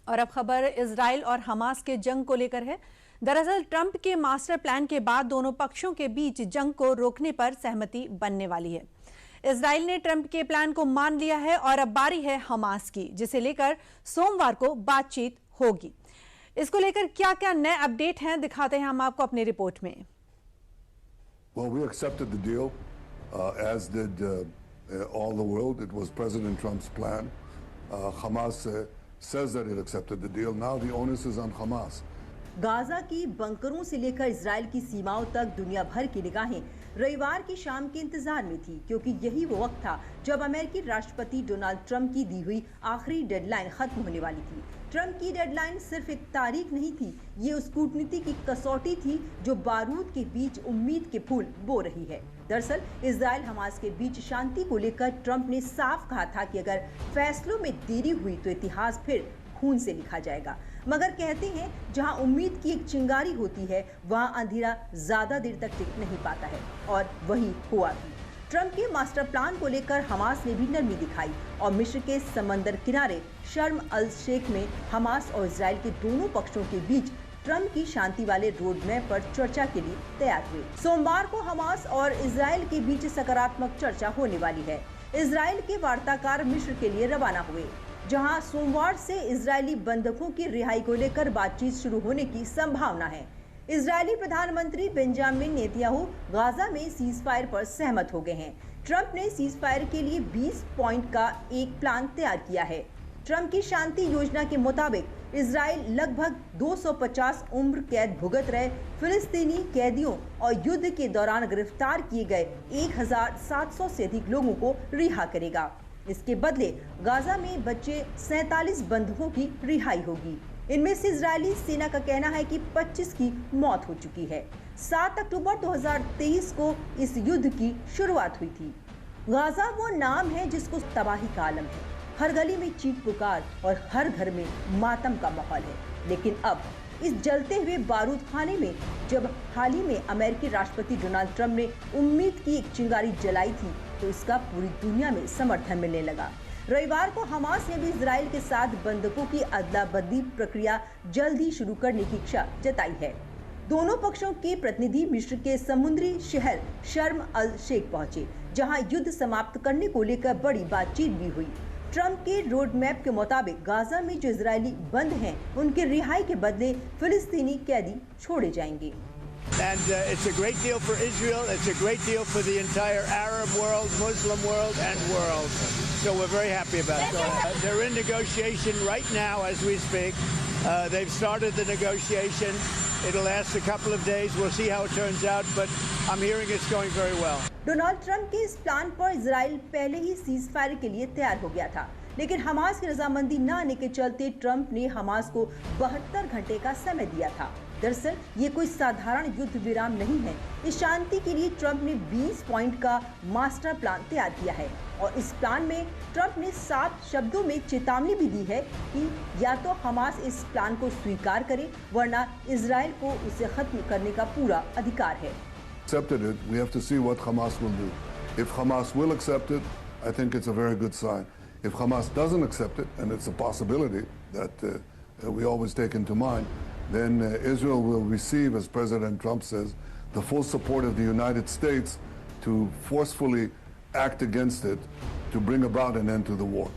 और अब खबर इजराइल और हमास के जंग को लेकर है। दरअसल ट्रंप के मास्टर प्लान के बाद दोनों पक्षों के बीच जंग को रोकने पर सहमति बनने वाली है। इजराइल ने ट्रंप के प्लान को मान लिया है और अब बारी है हमास की, जिसे लेकर सोमवार को बातचीत होगी। इसको लेकर क्या क्या नए अपडेट हैं दिखाते हैं हम आपको अपनी रिपोर्ट में। Well, we accepted the deal, as did all the world. It was President Trump's plan. Hamas says that it accepted the deal. Now the onus is on Hamas. Gaza की बंकरों से लेकर इजराइल की सीमाओं तक दुनिया भर की निगाहें रविवार की शाम के इंतजार में थी, क्योंकि यही वो वक्त था जब अमेरिकी राष्ट्रपति डोनाल्ड ट्रंप की दी हुई आखिरी डेडलाइन खत्म होने वाली थी। ट्रंप की डेडलाइन सिर्फ एक तारीख नहीं थी, ये उस कूटनीति की कसौटी थी जो बारूद के बीच उम्मीद के फूल बो रही है। दरअसल इजराइल हमास के बीच शांति को लेकर ट्रंप ने साफ कहा था कि अगर फैसलों में देरी हुई तो इतिहास फिर खून से लिखा जाएगा। मगर कहते हैं जहां उम्मीद की एक चिंगारी होती है वहां अंधेरा ज्यादा देर तक टिक नहीं पाता है, और वही हुआ भी। ट्रंप के मास्टर प्लान को लेकर हमास ने भी नरमी दिखाई और मिस्र के समंदर किनारे शर्म अल शेख में हमास और इजराइल के दोनों पक्षों के बीच ट्रंप की शांति वाले रोड मैप पर चर्चा के लिए तैयार हुए। सोमवार को हमास और इजराइल के बीच सकारात्मक चर्चा होने वाली है। इजराइल के वार्ताकार मिस्र के लिए रवाना हुए, जहां सोमवार से इजरायली बंधकों की रिहाई को लेकर बातचीत शुरू होने की संभावना है। इजरायली प्रधानमंत्री बेंजामिन नेतन्याहू गाजा में सीज फायर पर सहमत हो गए हैं। ट्रंप ने सीज फायर के लिए 20 पॉइंट का एक प्लान तैयार किया है। ट्रंप की शांति योजना के मुताबिक इजराइल लगभग 250 उम्र कैद भुगत रहे फिलिस्तीनी कैदियों और युद्ध के दौरान गिरफ्तार किए गए 1700 से अधिक लोगों को रिहा करेगा। इसके बदले गाजा में बचे 47 बंधकों की रिहाई होगी। इनमें से इजरायली सेना का कहना है कि 25 की मौत हो चुकी है। 7 अक्टूबर 2023 को इस युद्ध की शुरुआत हुई थी। गाजा वो नाम है जिसको तबाही का आलम है। हर गली में चीख पुकार और हर घर में मातम का माहौल है। लेकिन अब इस जलते हुए बारूद खाने में जब हाल ही में अमेरिकी राष्ट्रपति डोनाल्ड ट्रंप ने उम्मीद की एक चिंगारी जलाई थी, तो इसका पूरी दुनिया में समर्थन मिलने लगा। रविवार को हमास ने भी इजराइल के साथ बंधकों की अदला बदली प्रक्रिया जल्द ही शुरू करने की इच्छा जताई है। दोनों पक्षों के प्रतिनिधि मिस्र के समुद्री शहर शर्म अल शेख पहुंचे, जहां युद्ध समाप्त करने को लेकर बड़ी बातचीत भी हुई। ट्रंप के रोड मैप के मुताबिक गाजा में जो इजरायली बंद हैं, उनके रिहाई के बदले फिलिस्तीनी कैदी छोड़े जाएंगे। And it's a great deal for Israel. It's a great deal for the entire Arab world, Muslim world, and world. So we're very happy about it. They're in negotiation right now as we speak. They've started the negotiation. It'll last a couple of days. We'll see how it turns out, but I'm hearing it's going very well. Donald Trump के इस plan पर Israel पहले he cease fire के लिए तैयार हो गया था, लेकिन हमास की रजामंदी न आने के चलते ट्रंप ने हमास को 72 घंटे का समय दिया था। दरअसल ये कोई साधारण युद्ध विराम नहीं है। इस शांति के लिए ट्रंप ने 20 पॉइंट का मास्टर प्लान तैयार किया है, और इस प्लान में ट्रंप ने 7 शब्दों में चेतावनी भी दी है कि या तो हमास इस प्लान को स्वीकार करे, वरना इजराइल को उसे खत्म करने का पूरा अधिकार है। Accepted it, we have to see what Hamas will do. If Hamas will accept it, I think it's a very good sign. If Hamas doesn't accept it, and it's a possibility that we always take into mind, then Israel will receive, as President Trump says, the full support of the United States to forcefully act against it to bring about an end to the war.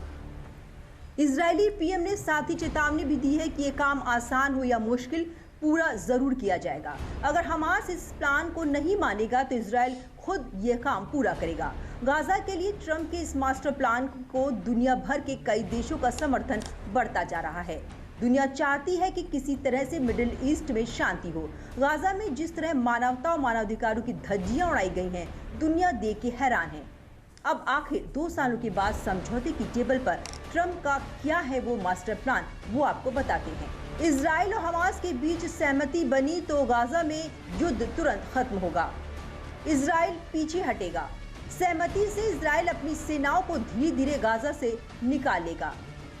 Israeli PM ने साथ ही चेतावनी भी दी है कि ये काम आसान हो या मुश्किल, पूरा जरूर किया जाएगा। अगर हमास इस प्लान को नहीं मानेगा तो इजराइल खुद ये काम पूरा करेगा। गाजा के लिए ट्रंप के इस मास्टर प्लान को दुनिया भर के कई देशों का समर्थन बढ़ता जा रहा है। दुनिया चाहती है कि किसी तरह से मिडिल ईस्ट में शांति हो। गाजा में जिस तरह मानवता और मानवाधिकारों की धज्जियां उड़ाई गई हैं, दुनिया देख के हैरान है। अब आखिर 2 सालों के बाद समझौते की टेबल पर ट्रंप का क्या है वो मास्टर प्लान, वो आपको बताते हैं। इजराइल और हमास के बीच सहमति बनी तो गाजा में युद्ध तुरंत खत्म होगा। इजराइल पीछे हटेगा। सहमति से इजराइल अपनी सेनाओं को धीरे धीरे गाजा से निकालेगा।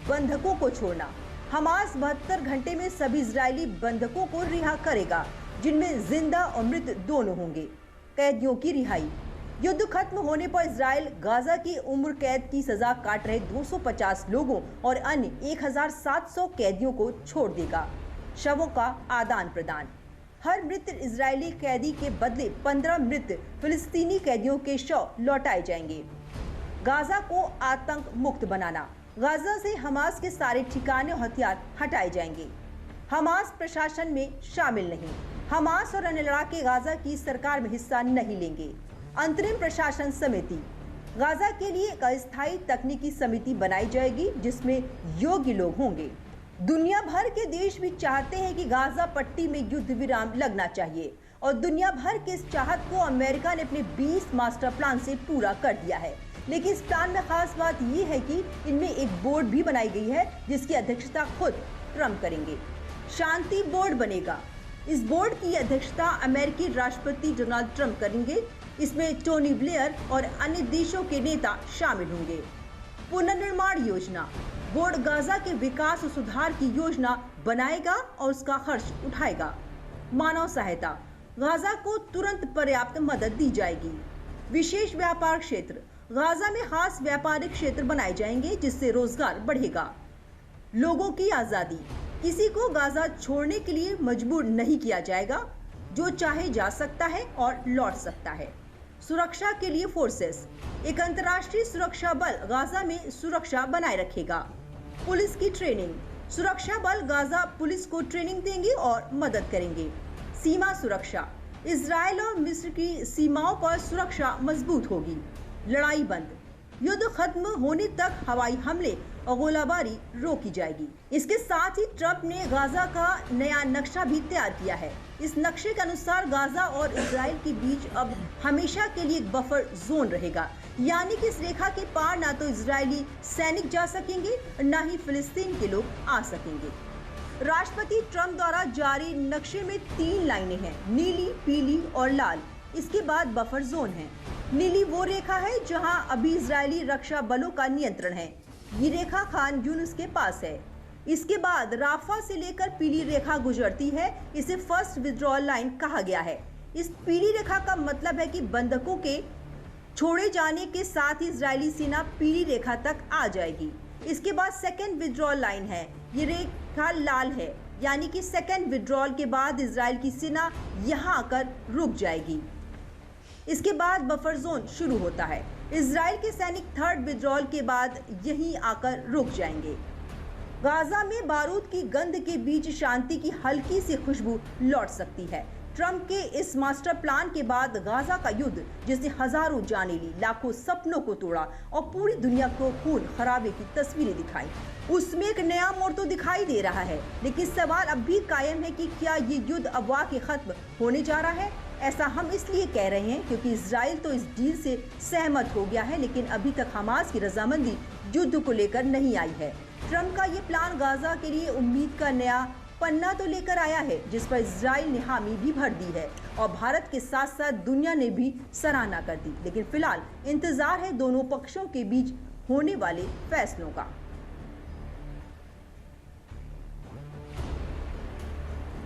बंधकों को छोड़ना, हमास 72 घंटे में सभी इजरायली बंधकों को रिहा करेगा, जिनमें जिंदा और मृत दोनों होंगे। कैदियों की रिहाई, युद्ध खत्म होने पर इजराइल गाजा की उम्र कैद की सजा काट रहे 250 लोगों और अन्य 1700 कैदियों को छोड़ देगा। शवों का आदान प्रदान। हर मृत इजरायली कैदी के बदले 15 मृत फिलिस्तीनी कैदियों के शव लौटाए जाएंगे। गाजा को आतंक मुक्त बनाना। गाजा से हमास के सारे ठिकाने और हथियार हटाए जाएंगे। हमास प्रशासन में शामिल नहीं। हमास और अन्य लड़ाके गाजा की सरकार में हिस्सा नहीं लेंगे। अंतरिम प्रशासन समिति। गाजा के लिए एक अस्थायी तकनीकी समिति बनाई जाएगी जिसमें योग्य लोग होंगे। दुनिया भर के देश भी चाहते हैं कि गाजा पट्टी में युद्ध विराम लगना चाहिए और दुनिया भर के इस चाहत को अमेरिका ने अपने 20 मास्टर प्लान से पूरा कर दिया है। लेकिन इस प्लान में खास बात यह है कि इनमें एक बोर्ड भी बनाई गई है जिसकी अध्यक्षता खुद ट्रंप करेंगे। शांति बोर्ड बनेगा। इस बोर्ड की अध्यक्षता अमेरिकी राष्ट्रपति डोनाल्ड ट्रंप करेंगे। इसमें टोनी ब्लेयर और अन्य देशों के नेता शामिल होंगे। पुनर्निर्माण योजना। बोर्ड गाजा के विकास और सुधार की योजना बनाएगा और उसका खर्च उठाएगा। मानव सहायता। गाजा को तुरंत पर्याप्त मदद दी जाएगी। विशेष व्यापार क्षेत्र। गाजा में खास व्यापारिक क्षेत्र बनाए जाएंगे जिससे रोजगार बढ़ेगा। लोगों की आजादी। किसी को गाजा छोड़ने के लिए मजबूर नहीं किया जाएगा। जो चाहे जा सकता है और लौट सकता है। सुरक्षा के लिए फोर्सेस। एक अंतर्राष्ट्रीय सुरक्षा बल गाजा में सुरक्षा बनाए रखेगा। पुलिस की ट्रेनिंग। सुरक्षा बल गाजा पुलिस को ट्रेनिंग देंगे और मदद करेंगे। सीमा सुरक्षा। इजराइल और मिस्र की सीमाओं पर सुरक्षा मजबूत होगी। लड़ाई बंद। युद्ध खत्म होने तक हवाई हमले और गोलाबारी रोकी जाएगी। इसके साथ ही ट्रंप ने गाजा का नया नक्शा भी तैयार किया है। इस नक्शे के अनुसार गाजा और इजराइल के बीच अब हमेशा के लिए एक बफर जोन रहेगा, यानी कि इस रेखा के पार ना तो इजरायली सैनिक जा सकेंगे और न ही फिलिस्तीन के लोग आ सकेंगे। राष्ट्रपति ट्रंप द्वारा जारी नक्शे में 3 लाइनें हैं, नीली, पीली और लाल। इसके बाद बफर जोन है। नीली वो रेखा है जहां अभी इजरायली रक्षा बलों का नियंत्रण है। ये रेखा खान यूनिस के पास है। इसके बाद राफा से लेकर पीली रेखा गुजरती है। इसे फर्स्ट विथड्रॉल लाइन कहा गया है। इस पीली रेखा का मतलब है कि बंधकों के छोड़े जाने के साथ ही इजरायली सेना पीली रेखा तक आ जाएगी। इसके बाद सेकेंड विथड्रॉल लाइन है। ये रेखा लाल है, यानी कि सेकेंड विथड्रॉल के बाद इजराइल की सेना यहाँ आकर रुक जाएगी। इसके बाद बफर जोन शुरू होता है। इजराइल के सैनिक थर्ड विथड्रॉल के बाद यहीं आकर रुक जाएंगे। गाजा में बारूद की गंध के बीच शांति की हल्की सी खुशबू लौट सकती है। ट्रंप के इस मास्टर प्लान के बाद गाजा का युद्ध, जिसने हजारों जानें ली, लाखों सपनों को तोड़ा और पूरी दुनिया को खून खराबे की तस्वीरें दिखाई, उसमें एक नया मोड़ तो दिखाई दे रहा है। लेकिन सवाल अब भी कायम है कि क्या ये युद्ध अब वाकई खत्म होने जा रहा है। ऐसा हम इसलिए कह रहे हैं क्योंकि इजराइल तो इस डील से सहमत हो गया है, लेकिन अभी तक हमास की रजामंदी युद्ध को लेकर नहीं आई है। ट्रंप का ये प्लान गाजा के लिए उम्मीद का नया पन्ना तो लेकर आया है, जिस पर इजराइल ने हामी भी भर दी है और भारत के साथ साथ दुनिया ने भी सराहना कर दी। लेकिन फिलहाल इंतजार है दोनों पक्षों के बीच होने वाले फैसलों का।